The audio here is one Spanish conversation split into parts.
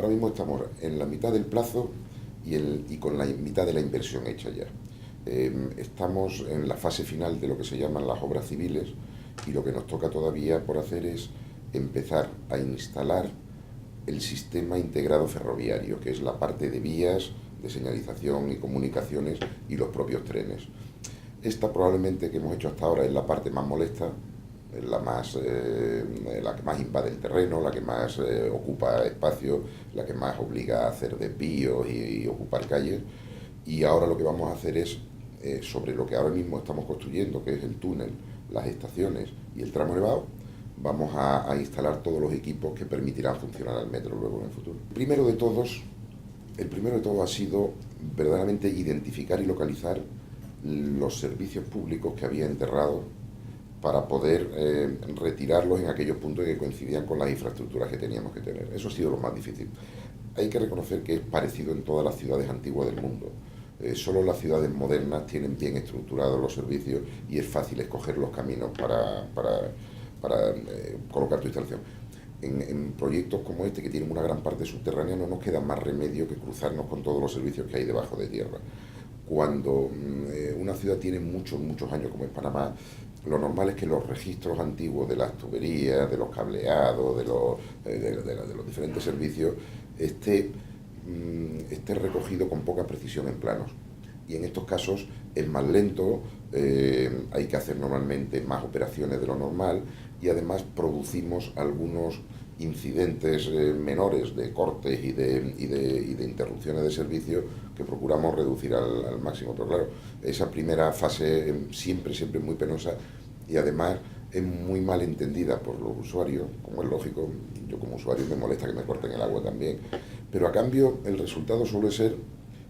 Ahora mismo estamos en la mitad del plazo y con la mitad de la inversión hecha ya. Estamos en la fase final de lo que se llaman las obras civiles y lo que nos toca todavía por hacer es empezar a instalar el sistema integrado ferroviario, que es la parte de vías, de señalización y comunicaciones y los propios trenes. Esta probablemente que hemos hecho hasta ahora es la parte más molesta, la que más invade el terreno, la que más ocupa espacio, la que más obliga a hacer desvíos y ocupar calles. Y ahora lo que vamos a hacer es, sobre lo que ahora mismo estamos construyendo, que es el túnel, las estaciones y el tramo elevado, vamos a instalar todos los equipos que permitirán funcionar al metro luego en el futuro. El primero de todos ha sido verdaderamente identificar y localizar los servicios públicos que había enterrado para poder retirarlos en aquellos puntos que coincidían con las infraestructuras que teníamos que tener. Eso ha sido lo más difícil. Hay que reconocer que es parecido en todas las ciudades antiguas del mundo. Solo las ciudades modernas tienen bien estructurados los servicios y es fácil escoger los caminos para colocar tu instalación. En proyectos como este, que tienen una gran parte subterránea, no nos queda más remedio que cruzarnos con todos los servicios que hay debajo de tierra. Cuando una ciudad tiene muchos años, como es Panamá, lo normal es que los registros antiguos de las tuberías, de los cableados, de los diferentes servicios, esté recogido con poca precisión en planos. Y en estos casos es más lento, hay que hacer normalmente más operaciones de lo normal y además producimos algunos incidentes menores de cortes y de interrupciones de servicio que procuramos reducir al máximo. Pero claro, esa primera fase siempre es muy penosa y además es muy mal entendida por los usuarios, como es lógico. Yo como usuario me molesta que me corten el agua también, pero a cambio el resultado suele ser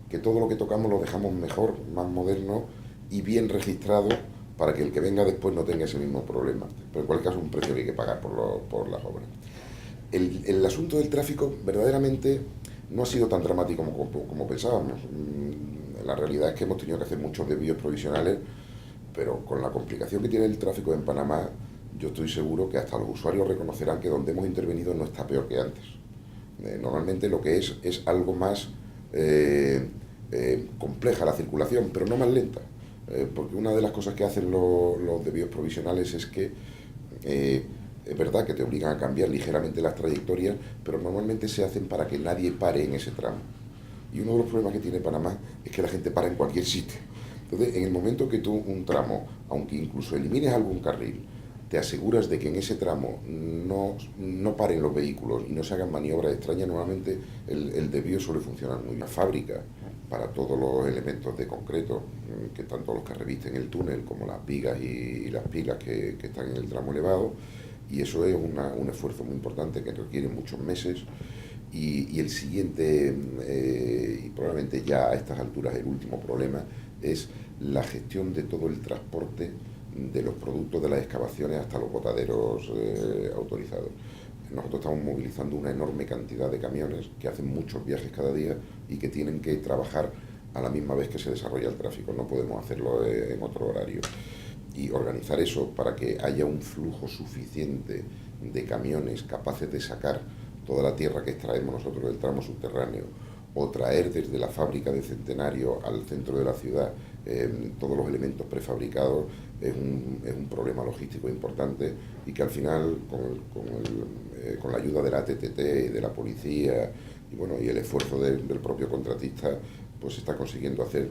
que todo lo que tocamos lo dejamos mejor, más moderno y bien registrado para que el que venga después no tenga ese mismo problema. Pero en cualquier caso es un precio que hay que pagar por las obras. El asunto del tráfico verdaderamente no ha sido tan dramático como pensábamos. La realidad es que hemos tenido que hacer muchos desvíos provisionales, pero con la complicación que tiene el tráfico en Panamá, yo estoy seguro que hasta los usuarios reconocerán que donde hemos intervenido no está peor que antes. Normalmente lo que es algo más compleja la circulación, pero no más lenta. Porque una de las cosas que hacen los desvíos provisionales es que es verdad que te obligan a cambiar ligeramente las trayectorias, pero normalmente se hacen para que nadie pare en ese tramo. Y uno de los problemas que tiene Panamá es que la gente para en cualquier sitio. Entonces, en el momento que tú un tramo, aunque incluso elimines algún carril, te aseguras de que en ese tramo no paren los vehículos y no se hagan maniobras extrañas, normalmente el desvío suele funcionar muy bien. Una fábrica para todos los elementos de concreto, que tanto los que revisten el túnel como las vigas y las pilas que están en el tramo elevado, y eso es un esfuerzo muy importante que requiere muchos meses. Y el siguiente, y probablemente ya a estas alturas el último problema, es la gestión de todo el transporte de los productos de las excavaciones hasta los botaderos autorizados. Nosotros estamos movilizando una enorme cantidad de camiones que hacen muchos viajes cada día y que tienen que trabajar a la misma vez que se desarrolla el tráfico. No podemos hacerlo en otro horario. Y organizar eso para que haya un flujo suficiente de camiones capaces de sacar toda la tierra que extraemos nosotros del tramo subterráneo o traer desde la fábrica de Centenario al centro de la ciudad todos los elementos prefabricados es un problema logístico importante y que al final con la ayuda de la TTT y de la policía y el esfuerzo del propio contratista pues se está consiguiendo hacer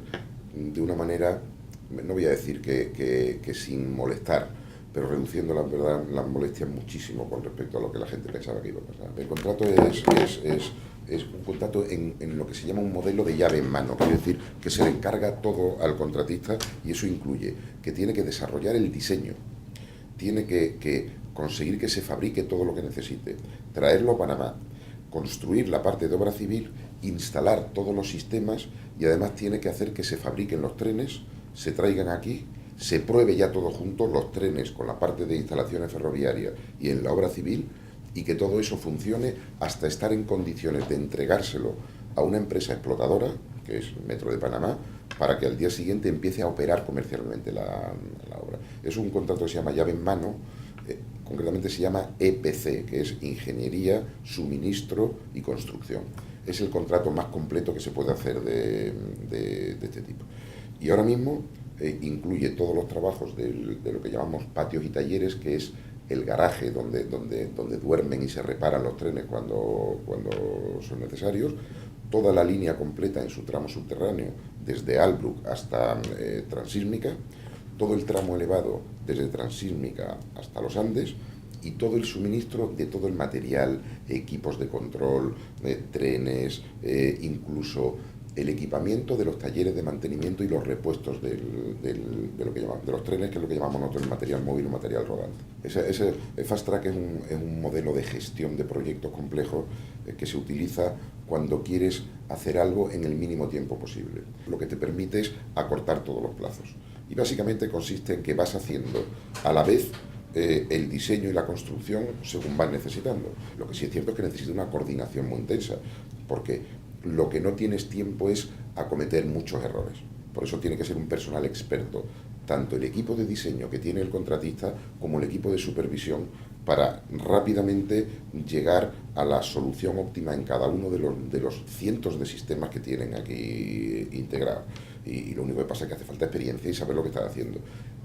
de una manera, no voy a decir que sin molestar, pero reduciendo las molestias muchísimo con respecto a lo que la gente pensaba que iba a pasar. El contrato es un contrato en lo que se llama un modelo de llave en mano, quiere decir que se le encarga todo al contratista y eso incluye que tiene que desarrollar el diseño, tiene que conseguir que se fabrique todo lo que necesite, traerlo a Panamá, construir la parte de obra civil, instalar todos los sistemas y además tiene que hacer que se fabriquen los trenes, se traigan aquí, se pruebe ya todo junto, los trenes con la parte de instalaciones ferroviarias y en la obra civil, y que todo eso funcione hasta estar en condiciones de entregárselo a una empresa explotadora, que es Metro de Panamá, para que al día siguiente empiece a operar comercialmente la obra. Es un contrato que se llama llave en mano, concretamente se llama EPC, que es Ingeniería, Suministro y Construcción. Es el contrato más completo que se puede hacer de este tipo. Y ahora mismo incluye todos los trabajos de lo que llamamos patios y talleres, que es el garaje donde duermen y se reparan los trenes cuando son necesarios, toda la línea completa en su tramo subterráneo, desde Albrook hasta Transísmica, todo el tramo elevado desde Transísmica hasta los Andes, y todo el suministro de todo el material, equipos de control, trenes, incluso el equipamiento de los talleres de mantenimiento y los repuestos de los trenes, que es lo que llamamos nosotros el material móvil o material rodante. Ese Fast Track es un modelo de gestión de proyectos complejos que se utiliza cuando quieres hacer algo en el mínimo tiempo posible. Lo que te permite es acortar todos los plazos. Y básicamente consiste en que vas haciendo a la vez el diseño y la construcción según vas necesitando. Lo que sí es cierto es que necesita una coordinación muy intensa, porque lo que no tienes tiempo es acometer muchos errores. Por eso tiene que ser un personal experto, tanto el equipo de diseño que tiene el contratista como el equipo de supervisión, para rápidamente llegar a la solución óptima en cada uno de los cientos de sistemas que tienen aquí integrados. Y lo único que pasa es que hace falta experiencia y saber lo que estás haciendo.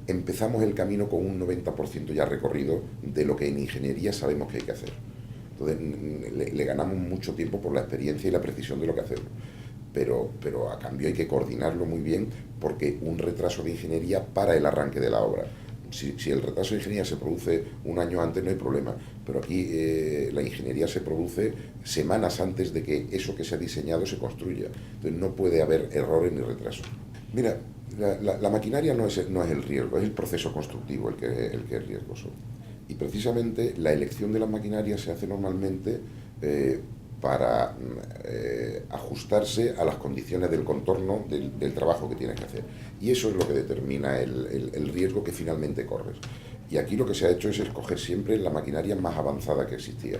Empezamos el camino con un 90% ya recorrido de lo que en ingeniería sabemos que hay que hacer. Entonces le ganamos mucho tiempo por la experiencia y la precisión de lo que hacemos. Pero a cambio hay que coordinarlo muy bien, porque un retraso de ingeniería para el arranque de la obra. Si el retraso de ingeniería se produce un año antes, no hay problema, pero aquí la ingeniería se produce semanas antes de que eso que se ha diseñado se construya. Entonces no puede haber errores ni retrasos. Mira, la maquinaria no es el riesgo, es el proceso constructivo el que es riesgoso. Y precisamente la elección de las maquinarias se hace normalmente para ajustarse a las condiciones del contorno del trabajo que tienes que hacer. Y eso es lo que determina el riesgo que finalmente corres. Y aquí lo que se ha hecho es escoger siempre la maquinaria más avanzada que existía.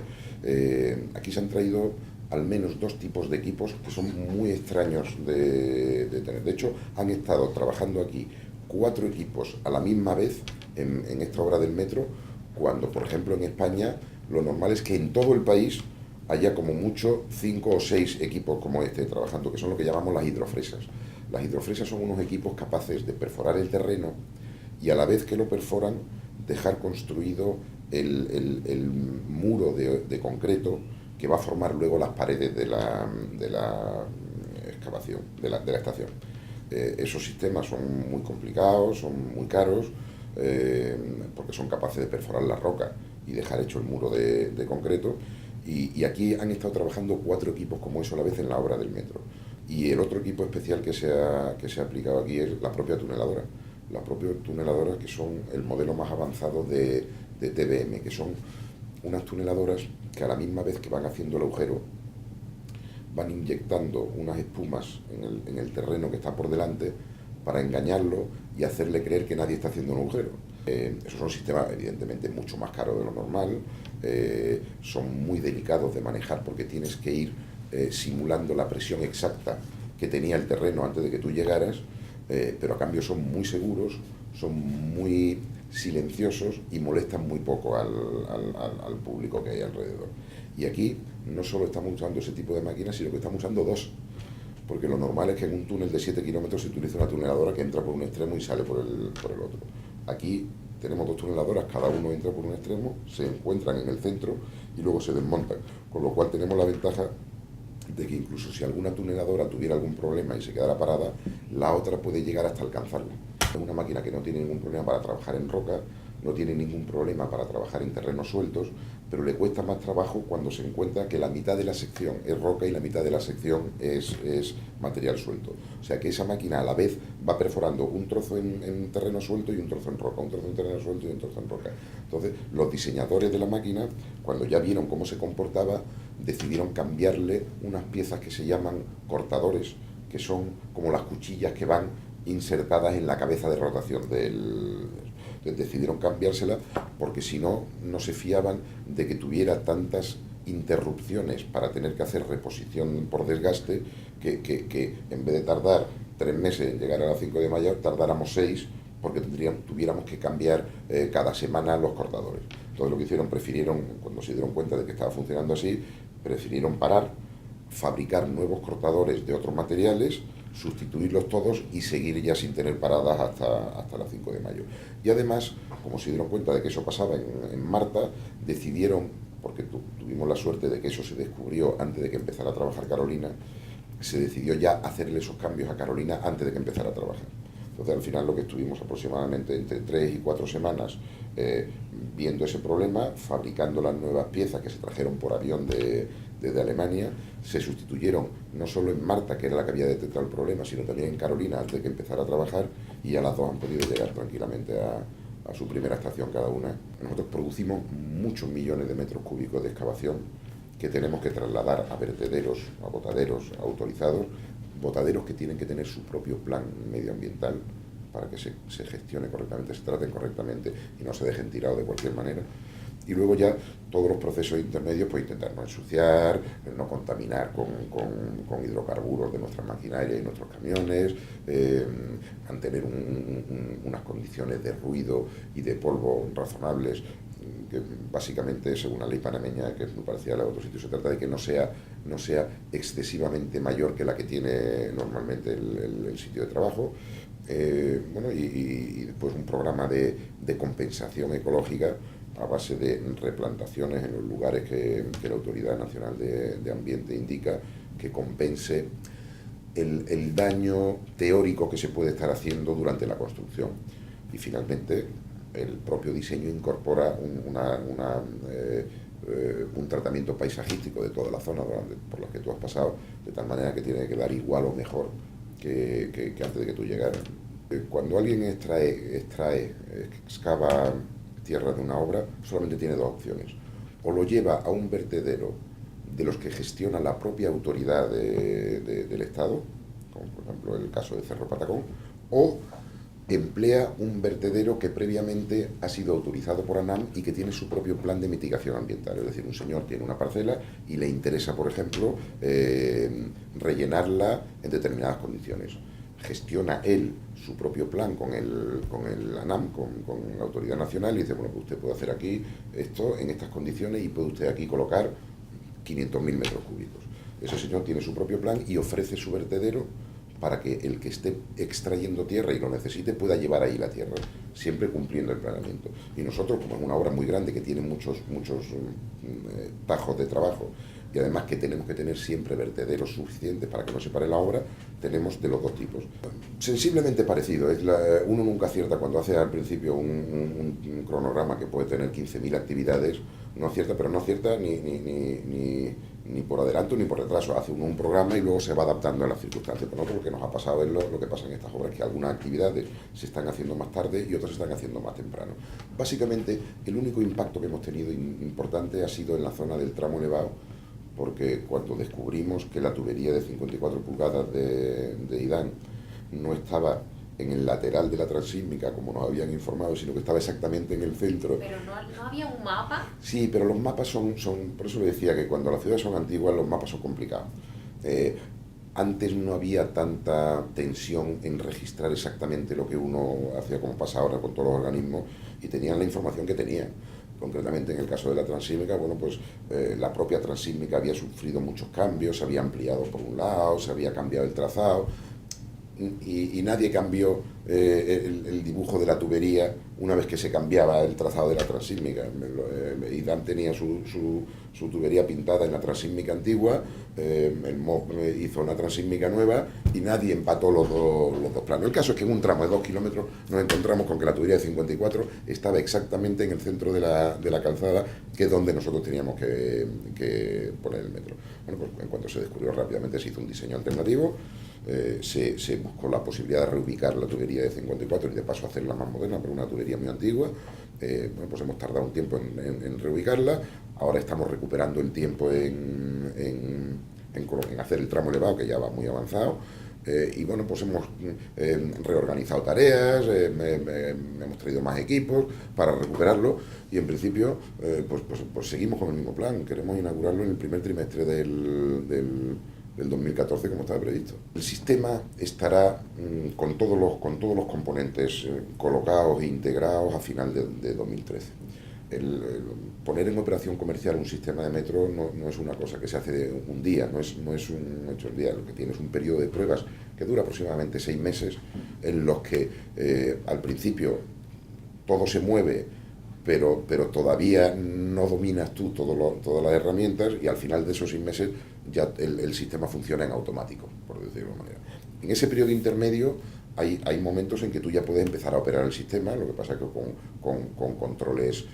Aquí se han traído al menos dos tipos de equipos que son muy extraños de tener. De hecho, han estado trabajando aquí 4 equipos a la misma vez en esta obra del metro, cuando, por ejemplo, en España lo normal es que en todo el país haya como mucho 5 o 6 equipos como este trabajando, que son lo que llamamos las hidrofresas. Las hidrofresas son unos equipos capaces de perforar el terreno y, a la vez que lo perforan, dejar construido el muro de concreto que va a formar luego las paredes de la excavación, de la estación. Esos sistemas son muy complicados, son muy caros, porque son capaces de perforar la roca y dejar hecho el muro de concreto. Y aquí han estado trabajando 4 equipos como eso a la vez en la obra del metro. Y el otro equipo especial que se ha aplicado aquí es la propia tuneladora. Las propias tuneladoras, que son el modelo más avanzado de TBM, que son unas tuneladoras que a la misma vez que van haciendo el agujero, van inyectando unas espumas en el terreno que está por delante para engañarlo y hacerle creer que nadie está haciendo un agujero. Esos son sistemas evidentemente mucho más caros de lo normal, son muy delicados de manejar porque tienes que ir simulando la presión exacta que tenía el terreno antes de que tú llegaras, pero a cambio son muy seguros, son muy silenciosos y molestan muy poco al público que hay alrededor. Y aquí no solo estamos usando ese tipo de máquinas, sino que estamos usando 2. Porque lo normal es que en un túnel de 7 kilómetros se utilice una tuneladora que entra por un extremo y sale por el otro. Aquí tenemos 2 tuneladoras, cada uno entra por un extremo, se encuentran en el centro y luego se desmontan. Con lo cual tenemos la ventaja de que incluso si alguna tuneladora tuviera algún problema y se quedara parada, la otra puede llegar hasta alcanzarla. Es una máquina que no tiene ningún problema para trabajar en roca, no tiene ningún problema para trabajar en terrenos sueltos, pero le cuesta más trabajo cuando se encuentra que la mitad de la sección es roca y la mitad de la sección es material suelto. O sea que esa máquina a la vez va perforando un trozo en terreno suelto y un trozo en roca, un trozo en terreno suelto y un trozo en roca. Entonces, los diseñadores de la máquina, cuando ya vieron cómo se comportaba, decidieron cambiarle unas piezas que se llaman cortadores, que son como las cuchillas que van insertadas en la cabeza de rotación decidieron cambiársela porque si no, no se fiaban de que tuviera tantas interrupciones para tener que hacer reposición por desgaste que en vez de tardar 3 meses en llegar a la 5 de mayo, tardáramos 6 porque tuviéramos que cambiar cada semana los cortadores. Entonces lo que hicieron, prefirieron, cuando se dieron cuenta de que estaba funcionando así, prefirieron parar, fabricar nuevos cortadores de otros materiales, sustituirlos todos y seguir ya sin tener paradas hasta las 5 de mayo. Y además, como se dieron cuenta de que eso pasaba en Marta, decidieron, porque tuvimos la suerte de que eso se descubrió antes de que empezara a trabajar Carolina, se decidió ya hacerle esos cambios a Carolina antes de que empezara a trabajar. Entonces al final lo que estuvimos aproximadamente entre 3 y 4 semanas viendo ese problema, fabricando las nuevas piezas que se trajeron por avión desde Alemania, se sustituyeron no solo en Marta, que era la que había detectado el problema, sino también en Carolina antes de que empezara a trabajar, y ya las dos han podido llegar tranquilamente a su primera estación cada una. Nosotros producimos muchos millones de metros cúbicos de excavación que tenemos que trasladar a vertederos, a botaderos autorizados, botaderos que tienen que tener su propio plan medioambiental para que se gestione correctamente, se traten correctamente y no se dejen tirados de cualquier manera. Y luego ya todos los procesos intermedios, pues intentar no ensuciar, no contaminar con hidrocarburos de nuestras maquinarias y nuestros camiones, mantener unas condiciones de ruido y de polvo razonables, que básicamente, según la ley panameña, que es muy parecida a la de otros sitios, se trata de que no sea excesivamente mayor que la que tiene normalmente el sitio de trabajo. Bueno, y después un programa de compensación ecológica a base de replantaciones en los lugares que la Autoridad Nacional de Ambiente indica, que compense el daño teórico que se puede estar haciendo durante la construcción. Y finalmente, el propio diseño incorpora un tratamiento paisajístico de toda la zona por la que tú has pasado, de tal manera que tiene que dar igual o mejor que antes de que tú llegaras. Cuando alguien excava tierra de una obra, solamente tiene dos opciones: o lo lleva a un vertedero de los que gestiona la propia autoridad del Estado, como por ejemplo el caso de Cerro Patacón, o emplea un vertedero que previamente ha sido autorizado por ANAM y que tiene su propio plan de mitigación ambiental. Es decir, un señor tiene una parcela y le interesa, por ejemplo, rellenarla en determinadas condiciones. Gestiona él su propio plan con el ANAM, con la Autoridad Nacional, y dice, bueno, pues usted puede hacer aquí esto en estas condiciones y puede usted aquí colocar 500.000 metros cúbicos. Ese señor tiene su propio plan y ofrece su vertedero para que el que esté extrayendo tierra y lo necesite pueda llevar ahí la tierra, siempre cumpliendo el planeamiento. Y nosotros, como es una obra muy grande que tiene muchos tajos de trabajo, y además que tenemos que tener siempre vertederos suficientes para que no se pare la obra, tenemos de los dos tipos. Sensiblemente parecido, uno nunca acierta cuando hace al principio un cronograma que puede tener 15.000 actividades, no acierta, pero no acierta ni por adelanto ni por retraso. Hace uno un programa y luego se va adaptando a las circunstancias. Por nosotros lo que nos ha pasado es lo que pasa en estas obras, que algunas actividades se están haciendo más tarde y otras se están haciendo más temprano. Básicamente, el único impacto que hemos tenido importante ha sido en la zona del tramo elevado, porque cuando descubrimos que la tubería de 54 pulgadas de IDAN no estaba en el lateral de la transísmica, como nos habían informado, sino que estaba exactamente en el centro. ¿Pero no había un mapa? Sí, pero los mapas son por eso le decía que cuando las ciudades son antiguas, los mapas son complicados. Antes no había tanta tensión en registrar exactamente lo que uno hacía, como pasa ahora con todos los organismos, y tenían la información que tenían. Concretamente en el caso de la transísmica, bueno, pues la propia transísmica había sufrido muchos cambios, se había ampliado por un lado, se había cambiado el trazado, y nadie cambió el dibujo de la tubería una vez que se cambiaba el trazado de la transísmica. IDAN tenía su tubería pintada en la transísmica antigua, el MOB hizo una transísmica nueva y nadie empató los dos planos. El caso es que en un tramo de 2 kilómetros nos encontramos con que la tubería de 54 estaba exactamente en el centro de la calzada, que es donde nosotros teníamos que poner el metro. Bueno, pues en cuanto se descubrió, rápidamente se hizo un diseño alternativo. Se buscó la posibilidad de reubicar la tubería de 54 y de paso hacerla más moderna, pero una tubería muy antigua. Bueno, pues hemos tardado un tiempo en reubicarla. Ahora estamos recuperando el tiempo en hacer el tramo elevado, que ya va muy avanzado. Y bueno, pues hemos reorganizado tareas, hemos traído más equipos para recuperarlo, y en principio pues seguimos con el mismo plan. Queremos inaugurarlo en el primer trimestre del 2014, como estaba previsto. El sistema estará con todos los componentes colocados e integrados a final de 2013. poner en operación comercial un sistema de metro no es una cosa que se hace de un día, no es un hecho del día. Lo que tiene es un periodo de pruebas que dura aproximadamente 6 meses, en los que al principio todo se mueve, pero todavía no dominas tú todas las herramientas, y al final de esos 6 meses ya el sistema funciona en automático, por decirlo de alguna manera. En ese periodo intermedio hay momentos en que tú ya puedes empezar a operar el sistema, lo que pasa es que con controles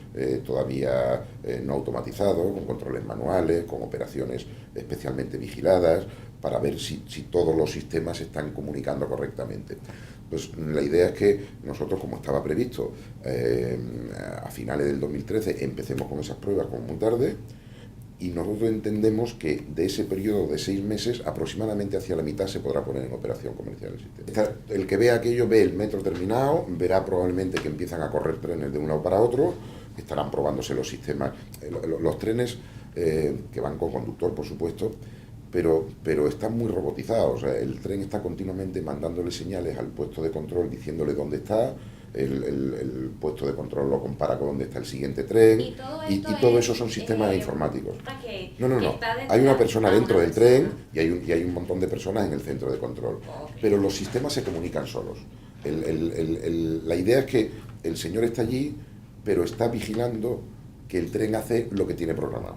todavía no automatizados, con controles manuales, con operaciones especialmente vigiladas, para ver si todos los sistemas se están comunicando correctamente. Pues la idea es que nosotros, como estaba previsto, a finales del 2013 empecemos con esas pruebas como muy tarde, y nosotros entendemos que de ese periodo de 6 meses, aproximadamente hacia la mitad se podrá poner en operación comercial el sistema. El que vea aquello ve el metro terminado, verá probablemente que empiezan a correr trenes de un lado para otro, estarán probándose los sistemas, los trenes que van con conductor, por supuesto, pero están muy robotizados. O sea, el tren está continuamente mandándole señales al puesto de control diciéndole dónde está. El puesto de control lo compara con dónde está el siguiente tren, y todo eso son sistemas informáticos. No. Hay una persona dentro del tren y hay un montón de personas en el centro de control. Pero los sistemas se comunican solos. La idea es que el señor está allí, pero está vigilando que el tren hace lo que tiene programado.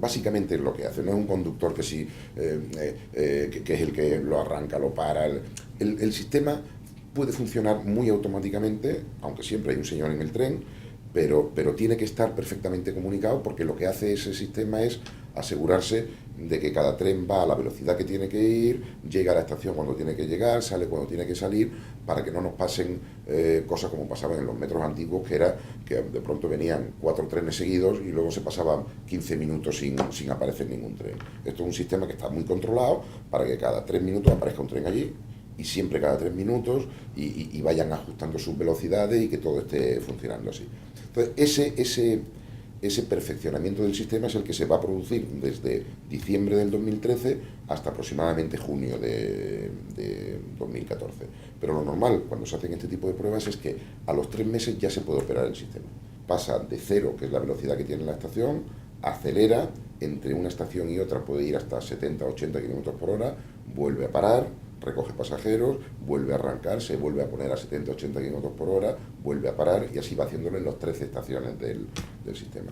Básicamente es lo que hace, no es un conductor que sí, que es el que lo arranca, lo para. El sistema puede funcionar muy automáticamente, aunque siempre hay un señor en el tren, pero tiene que estar perfectamente comunicado, porque lo que hace ese sistema es asegurarse de que cada tren va a la velocidad que tiene que ir, llega a la estación cuando tiene que llegar, sale cuando tiene que salir, para que no nos pasen cosas como pasaban en los metros antiguos, que era que de pronto venían 4 trenes seguidos y luego se pasaban 15 minutos sin aparecer ningún tren. Esto es un sistema que está muy controlado para que cada 3 minutos aparezca un tren allí, y siempre cada 3 minutos, y vayan ajustando sus velocidades y que todo esté funcionando así. Entonces, ese perfeccionamiento del sistema es el que se va a producir desde diciembre del 2013 hasta aproximadamente junio de 2014. Pero lo normal cuando se hacen este tipo de pruebas es que a los 3 meses ya se puede operar el sistema. Pasa de 0, que es la velocidad que tiene la estación, acelera, entre una estación y otra puede ir hasta 70-80 km por hora, vuelve a parar, recoge pasajeros, vuelve a arrancar, se vuelve a poner a 70-80 km por hora, vuelve a parar, y así va haciéndolo en las 13 estaciones del sistema.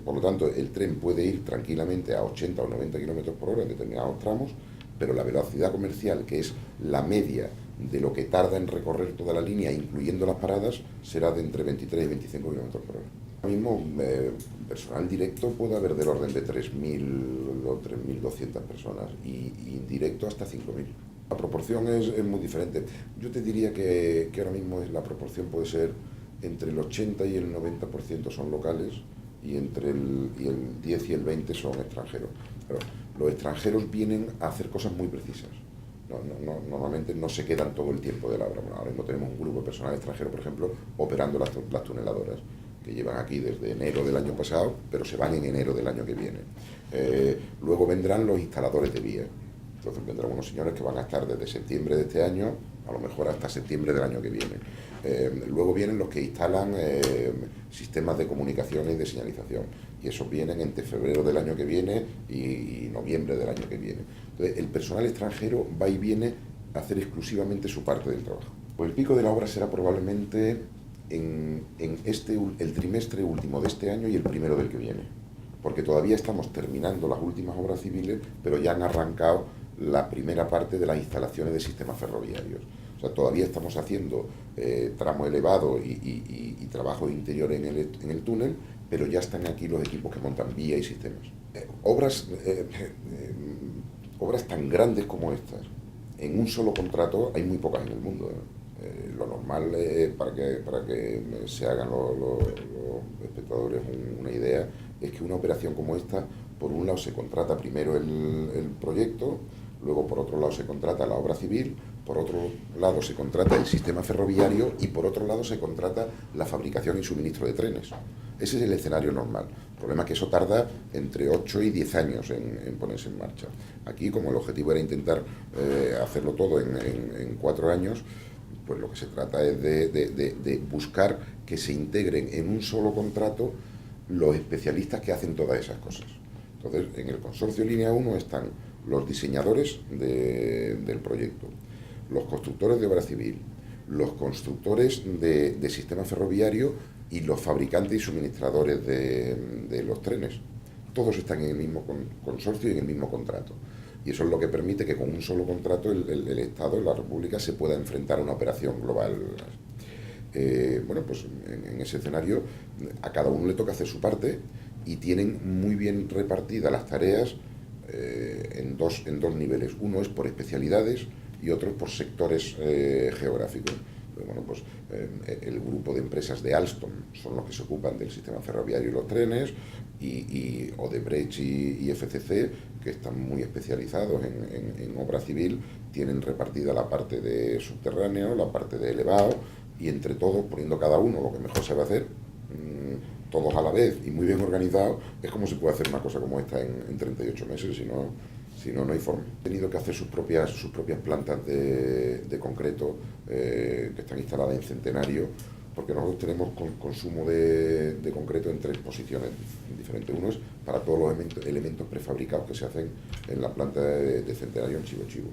Por lo tanto, el tren puede ir tranquilamente a 80 o 90 km por hora en determinados tramos, pero la velocidad comercial, que es la media de lo que tarda en recorrer toda la línea, incluyendo las paradas, será de entre 23 y 25 km por hora. Ahora mismo, personal directo puede haber del orden de 3.000 o 3.200 personas, y indirecto hasta 5.000. La proporción es muy diferente. Yo te diría que ahora mismo la proporción puede ser entre el 80 y el 90% son locales, y entre el 10 y el 20 son extranjeros. Pero los extranjeros vienen a hacer cosas muy precisas. Normalmente no se quedan todo el tiempo de la obra. Bueno, ahora mismo tenemos un grupo de personal extranjero, por ejemplo, operando las tuneladoras, que llevan aquí desde enero del año pasado, pero se van en enero del año que viene. Luego vendrán los instaladores de vías. Entonces vendrán unos señores que van a estar desde septiembre de este año, a lo mejor hasta septiembre del año que viene. Luego vienen los que instalan sistemas de comunicación y de señalización, y esos vienen entre febrero del año que viene y noviembre del año que viene. Entonces, el personal extranjero va y viene a hacer exclusivamente su parte del trabajo. Pues el pico de la obra será probablemente en el trimestre último de este año y el primero del que viene, porque todavía estamos terminando las últimas obras civiles, pero ya han arrancado la primera parte de las instalaciones de sistemas ferroviarios. O sea, todavía estamos haciendo tramo elevado y trabajo interior en el túnel, pero ya están aquí los equipos que montan vía y sistemas. Obras tan grandes como estas, en un solo contrato, hay muy pocas en el mundo. Lo normal, para que se hagan los espectadores una idea, es que una operación como esta, por un lado se contrata primero el proyecto, luego por otro lado se contrata la obra civil, por otro lado se contrata el sistema ferroviario, y por otro lado se contrata la fabricación y suministro de trenes. Ese es el escenario normal. El problema es que eso tarda entre 8 y 10 años en ponerse en marcha. Aquí, como el objetivo era intentar hacerlo todo en 4 años, pues lo que se trata es de buscar que se integren en un solo contrato los especialistas que hacen todas esas cosas. Entonces, en el consorcio Línea 1 están los diseñadores del proyecto, los constructores de obra civil, los constructores de sistema ferroviario y los fabricantes y suministradores de los trenes. Todos están en el mismo consorcio y en el mismo contrato. Y eso es lo que permite que con un solo contrato el Estado, la República, se pueda enfrentar a una operación global. Bueno, pues en ese escenario a cada uno le toca hacer su parte y tienen muy bien repartidas las tareas en dos niveles. Uno es por especialidades y otro es por sectores geográficos. Bueno, pues el grupo de empresas de Alstom son los que se ocupan del sistema ferroviario y los trenes, y Odebrecht y FCC, que están muy especializados en obra civil, tienen repartida la parte de subterráneo, la parte de elevado, y entre todos, poniendo cada uno lo que mejor se va a hacer, todos a la vez y muy bien organizados, es como se puede hacer una cosa como esta en 38 meses, si no hay forma. Han tenido que hacer sus propias plantas de concreto que están instaladas en Centenario, porque nosotros tenemos consumo de concreto en 3 posiciones diferentes. Uno es para todos los elementos prefabricados que se hacen en la planta de Centenario en Chivo Chivo.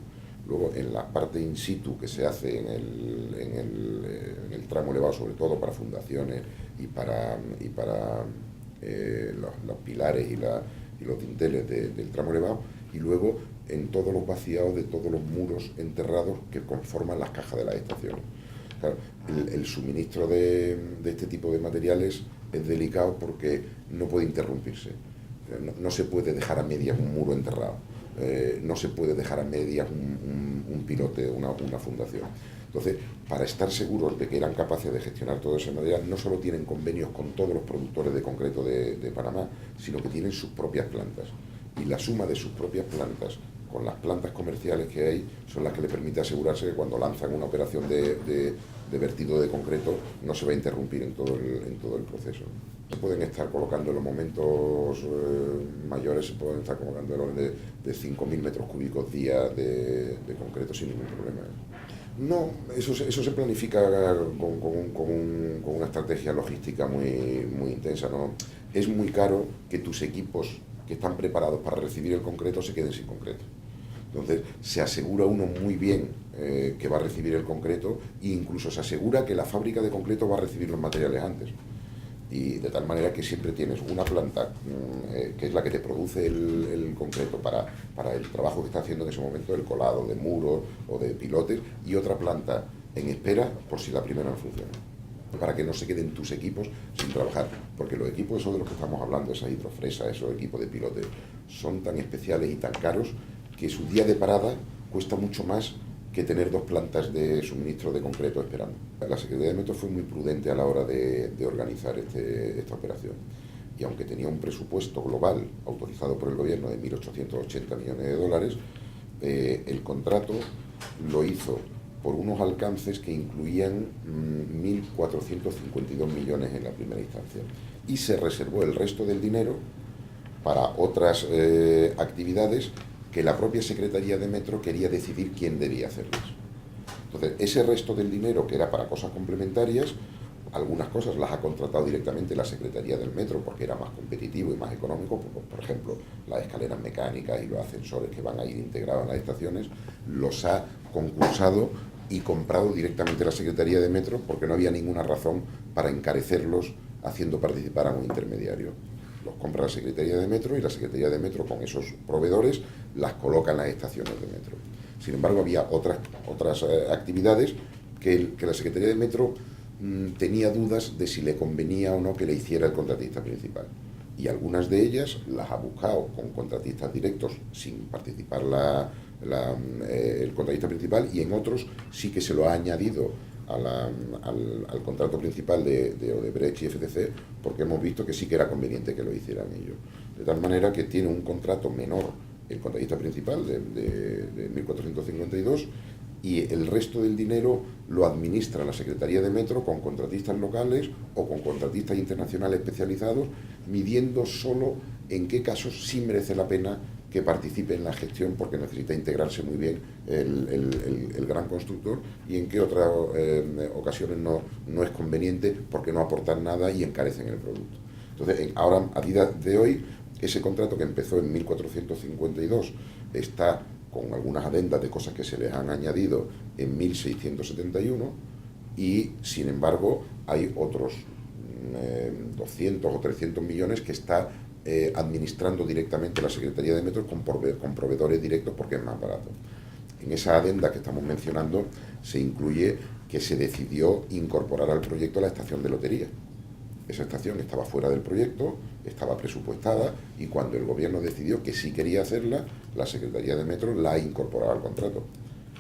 Luego, en la parte in situ que se hace en el tramo elevado, sobre todo para fundaciones y para los pilares y los dinteles del tramo elevado, y luego en todos los vaciados de todos los muros enterrados que conforman las cajas de las estaciones. Claro, el suministro de este tipo de materiales es delicado porque no puede interrumpirse. No se puede dejar a medias un muro enterrado. No se puede dejar a medias un pilote, una fundación. Entonces, para estar seguros de que eran capaces de gestionar todo ese material, no solo tienen convenios con todos los productores de concreto de Panamá, sino que tienen sus propias plantas. Y la suma de sus propias plantas con las plantas comerciales que hay son las que le permite asegurarse que cuando lanzan una operación de vertido de concreto no se va a interrumpir en todo el proceso. Se pueden estar colocando en los momentos mayores, se pueden estar colocando en orden de 5.000 metros cúbicos día de concreto sin ningún problema. No, eso se planifica con una estrategia logística muy intensa, ¿no? Es muy caro que tus equipos que están preparados para recibir el concreto se queden sin concreto. Entonces, se asegura uno muy bien que va a recibir el concreto, e incluso se asegura que la fábrica de concreto va a recibir los materiales antes. Y de tal manera que siempre tienes una planta que es la que te produce el concreto para el trabajo que está haciendo en ese momento, el colado de muros o de pilotes, y otra planta en espera por si la primera no funciona, para que no se queden tus equipos sin trabajar, porque los equipos esos de los que estamos hablando, esa hidrofresa, esos equipos de pilotes, son tan especiales y tan caros que su día de parada cuesta mucho más que tener 2 plantas de suministro de concreto esperando. La Secretaría de Metro fue muy prudente a la hora de organizar esta operación, y aunque tenía un presupuesto global autorizado por el gobierno de 1.880 millones de dólares, el contrato lo hizo por unos alcances que incluían 1.452 millones en la primera instancia, y se reservó el resto del dinero para otras actividades que la propia Secretaría de Metro quería decidir quién debía hacerlas. Entonces, ese resto del dinero, que era para cosas complementarias, algunas cosas las ha contratado directamente la Secretaría del Metro porque era más competitivo y más económico, por ejemplo, las escaleras mecánicas y los ascensores que van a ir integrados en las estaciones, los ha concursado y comprado directamente la Secretaría de Metro, porque no había ninguna razón para encarecerlos haciendo participar a un intermediario. Los compra la Secretaría de Metro, y la Secretaría de Metro con esos proveedores las coloca en las estaciones de metro. Sin embargo, había otras actividades que la Secretaría de Metro tenía dudas de si le convenía o no que le hiciera el contratista principal. Y algunas de ellas las ha buscado con contratistas directos sin participar el contratista principal, y en otros sí que se lo ha añadido al contrato principal de Odebrecht y FCC, porque hemos visto que sí que era conveniente que lo hicieran ellos. De tal manera que tiene un contrato menor el contratista principal de 1.452, y el resto del dinero lo administra la Secretaría de Metro con contratistas locales o con contratistas internacionales especializados, midiendo solo en qué casos sí merece la pena que participe en la gestión porque necesita integrarse muy bien el gran constructor, y en qué otras ocasiones no es conveniente porque no aportan nada y encarecen el producto. Entonces, ahora, a día de hoy, ese contrato que empezó en 1452 está con algunas adendas de cosas que se les han añadido en 1671, y sin embargo hay otros 200 o 300 millones que está administrando directamente la Secretaría de Metros con proveedores directos porque es más barato. En esa adenda que estamos mencionando se incluye que se decidió incorporar al proyecto la estación de lotería. Esa estación estaba fuera del proyecto, estaba presupuestada, y cuando el gobierno decidió que sí quería hacerla, la Secretaría de Metros la ha incorporado al contrato.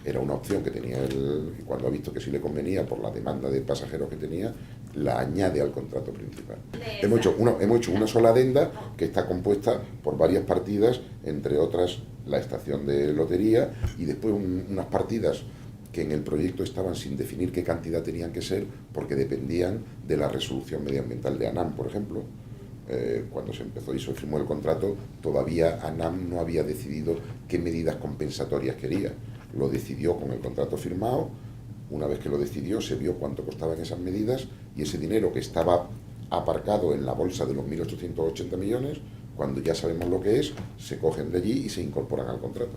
Era una opción que tenía y cuando ha visto que sí le convenía por la demanda de pasajeros que tenía, la añade al contrato principal. Hemos hecho una sola adenda que está compuesta por varias partidas, entre otras la estación de lotería, y después unas partidas que en el proyecto estaban sin definir qué cantidad tenían que ser porque dependían de la resolución medioambiental de ANAM, por ejemplo. Cuando se empezó y se firmó el contrato, todavía ANAM no había decidido qué medidas compensatorias quería. Lo decidió con el contrato firmado. Una vez que lo decidió, se vio cuánto costaban esas medidas, y ese dinero que estaba aparcado en la bolsa de los 1.880 millones, cuando ya sabemos lo que es, se cogen de allí y se incorporan al contrato.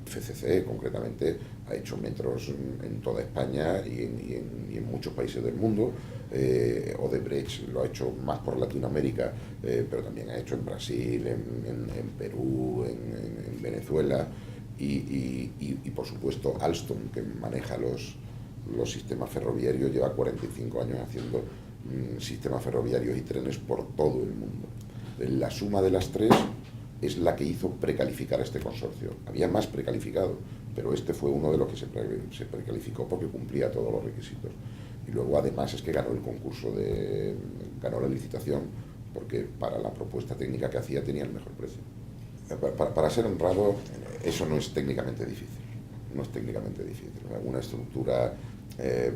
FCC, concretamente, ha hecho metros en toda España y en muchos países del mundo. Odebrecht lo ha hecho más por Latinoamérica, pero también ha hecho en Brasil, en Perú, en Venezuela, y por supuesto Alstom, que maneja los sistemas ferroviarios, lleva 45 años haciendo sistemas ferroviarios y trenes por todo el mundo. La suma de las tres es la que hizo precalificar a este consorcio. Había más precalificado, pero este fue uno de los que se precalificó porque cumplía todos los requisitos. Y luego además es que ganó el concurso, ganó la licitación, porque para la propuesta técnica que hacía tenía el mejor precio. Para ser honrado, eso no es técnicamente difícil. No es técnicamente difícil. Una estructura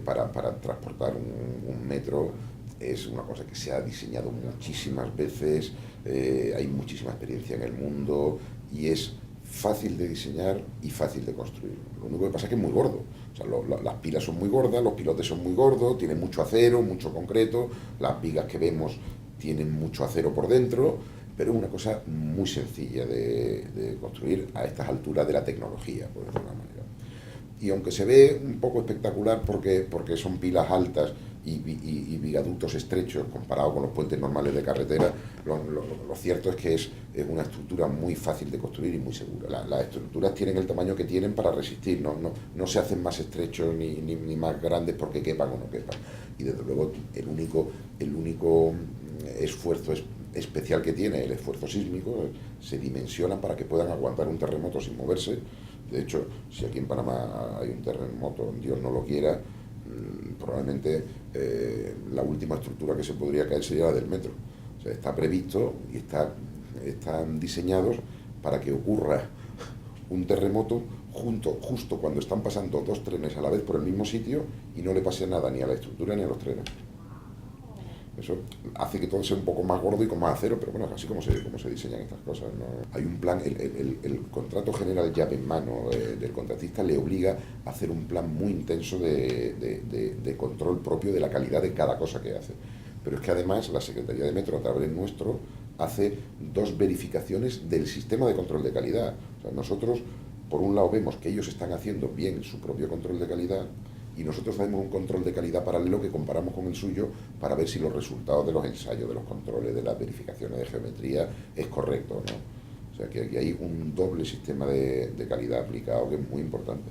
para transportar un metro es una cosa que se ha diseñado muchísimas veces, hay muchísima experiencia en el mundo, y es fácil de diseñar y fácil de construir. Lo único que pasa es que es muy gordo. O sea, las pilas son muy gordas, los pilotes son muy gordos, tienen mucho acero, mucho concreto, las vigas que vemos tienen mucho acero por dentro, pero es una cosa muy sencilla de construir a estas alturas de la tecnología, por decirlo de alguna manera. Y aunque se ve un poco espectacular porque son pilas altas y viaductos estrechos comparado con los puentes normales de carretera, lo cierto es que es una estructura muy fácil de construir y muy segura. Las estructuras tienen el tamaño que tienen para resistir, no se hacen más estrechos ni más grandes porque quepan o no quepan. Y desde luego el único esfuerzo especial que tiene, el esfuerzo sísmico, se dimensionan para que puedan aguantar un terremoto sin moverse. De hecho, si aquí en Panamá hay un terremoto, Dios no lo quiera, probablemente la última estructura que se podría caer sería la del metro. O sea, está previsto y están diseñados para que ocurra un terremoto justo cuando están pasando dos trenes a la vez por el mismo sitio y no le pase nada ni a la estructura ni a los trenes. Eso hace que todo sea un poco más gordo y con más acero, pero bueno, así como se diseñan estas cosas, ¿no? Hay un plan, el contrato general llave en mano del contratista le obliga a hacer un plan muy intenso de control propio de la calidad de cada cosa que hace. Pero es que además la Secretaría de Metro, a través del nuestro, hace 2 verificaciones del sistema de control de calidad. O sea, nosotros, por un lado, vemos que ellos están haciendo bien su propio control de calidad, y nosotros hacemos un control de calidad paralelo que comparamos con el suyo para ver si los resultados de los ensayos, de los controles, de las verificaciones de geometría es correcto, ¿no? O sea que aquí hay un doble sistema de calidad aplicado que es muy importante.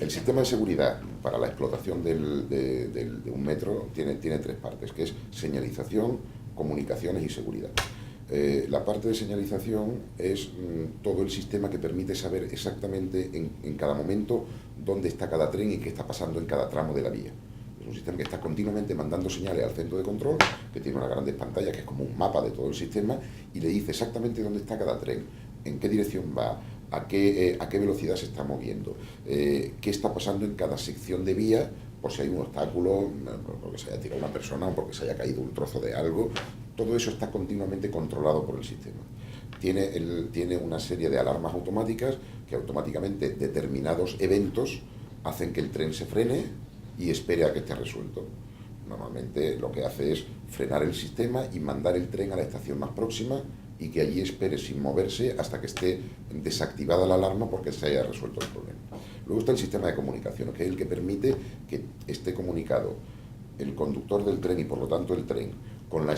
El sistema de seguridad para la explotación de un metro tiene 3 partes, que es señalización, comunicaciones y seguridad. La parte de señalización es todo el sistema que permite saber exactamente en cada momento dónde está cada tren y qué está pasando en cada tramo de la vía. Es un sistema que está continuamente mandando señales al centro de control, que tiene unas grandes pantallas, que es como un mapa de todo el sistema, y le dice exactamente dónde está cada tren, en qué dirección va, a qué velocidad se está moviendo, qué está pasando en cada sección de vía, por si hay un obstáculo, porque se haya tirado una persona o porque se haya caído un trozo de algo. todo eso está continuamente controlado por el sistema. Tiene una serie de alarmas automáticas que automáticamente determinados eventos hacen que el tren se frene y espere a que esté resuelto. Normalmente lo que hace es frenar el sistema y mandar el tren a la estación más próxima y que allí espere sin moverse hasta que esté desactivada la alarma porque se haya resuelto el problema. Luego está el sistema de comunicación, que es el que permite que esté comunicado el conductor del tren y por lo tanto el tren con la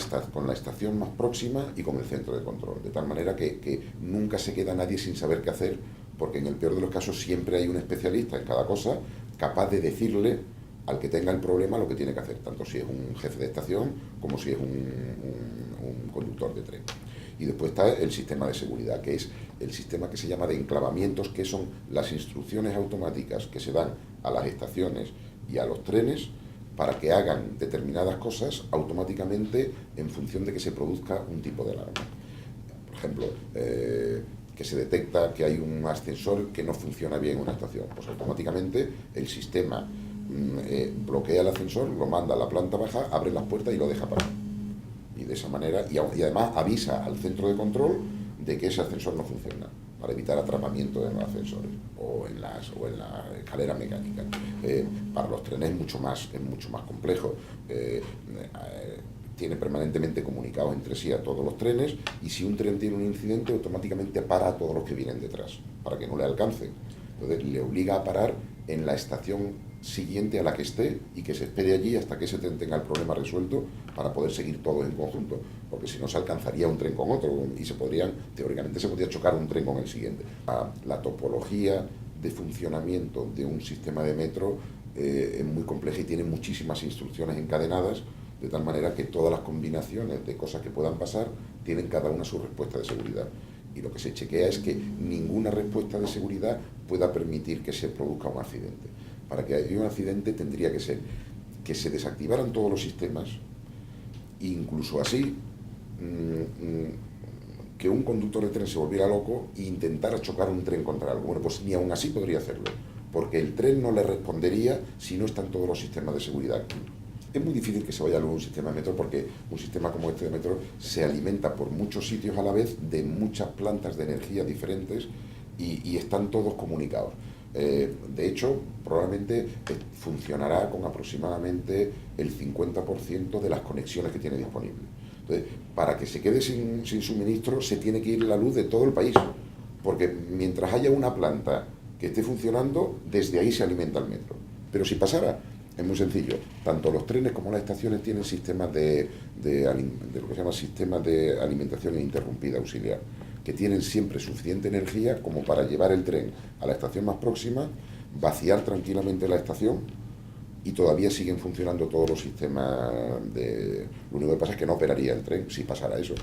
estación más próxima y con el centro de control, de tal manera que nunca se queda nadie sin saber qué hacer, porque en el peor de los casos siempre hay un especialista en cada cosa capaz de decirle al que tenga el problema lo que tiene que hacer, tanto si es un jefe de estación como si es un conductor de tren. Y después está el sistema de seguridad, que es el sistema que se llama de enclavamientos, que son las instrucciones automáticas que se dan a las estaciones y a los trenes para que hagan determinadas cosas automáticamente en función de que se produzca un tipo de alarma. Por ejemplo, que se detecta que hay un ascensor que no funciona bien en una estación, pues automáticamente el sistema bloquea el ascensor, lo manda a la planta baja, abre las puertas y lo deja parar. Y de esa manera, y además avisa al centro de control de que ese ascensor no funciona, para evitar atrapamiento en los ascensores o en la escalera mecánica. Para los trenes es mucho más complejo. Tiene permanentemente comunicados entre sí a todos los trenes, y si un tren tiene un incidente, automáticamente para a todos los que vienen detrás, para que no le alcancen. Entonces le obliga a parar en la estación siguiente a la que esté y que se espere allí hasta que ese tren tenga el problema resuelto para poder seguir todos en conjunto, porque si no se alcanzaría un tren con otro y teóricamente se podría chocar un tren con el siguiente. La topología de funcionamiento de un sistema de metro es muy compleja y tiene muchísimas instrucciones encadenadas, de tal manera que todas las combinaciones de cosas que puedan pasar tienen cada una su respuesta de seguridad. Y lo que se chequea es que ninguna respuesta de seguridad pueda permitir que se produzca un accidente. Para que haya un accidente tendría que ser que se desactivaran todos los sistemas, incluso así que un conductor de tren se volviera loco e intentara chocar un tren contra algo. Bueno, pues ni aún así podría hacerlo, porque el tren no le respondería si no están todos los sistemas de seguridad activos. Es muy difícil que se vaya luego un sistema de metro, porque un sistema como este de metro se alimenta por muchos sitios a la vez de muchas plantas de energía diferentes y están todos comunicados. De hecho, probablemente funcionará con aproximadamente el 50% de las conexiones que tiene disponibles. Entonces, para que se quede sin suministro, se tiene que ir la luz de todo el país, porque mientras haya una planta que esté funcionando, desde ahí se alimenta el metro. Pero si pasara, es muy sencillo, tanto los trenes como las estaciones tienen sistemas de lo que se llama sistemas de alimentación ininterrumpida auxiliar, que tienen siempre suficiente energía como para llevar el tren a la estación más próxima, vaciar tranquilamente la estación y todavía siguen funcionando todos los sistemas. Lo único que pasa es que no operaría el tren si pasara eso.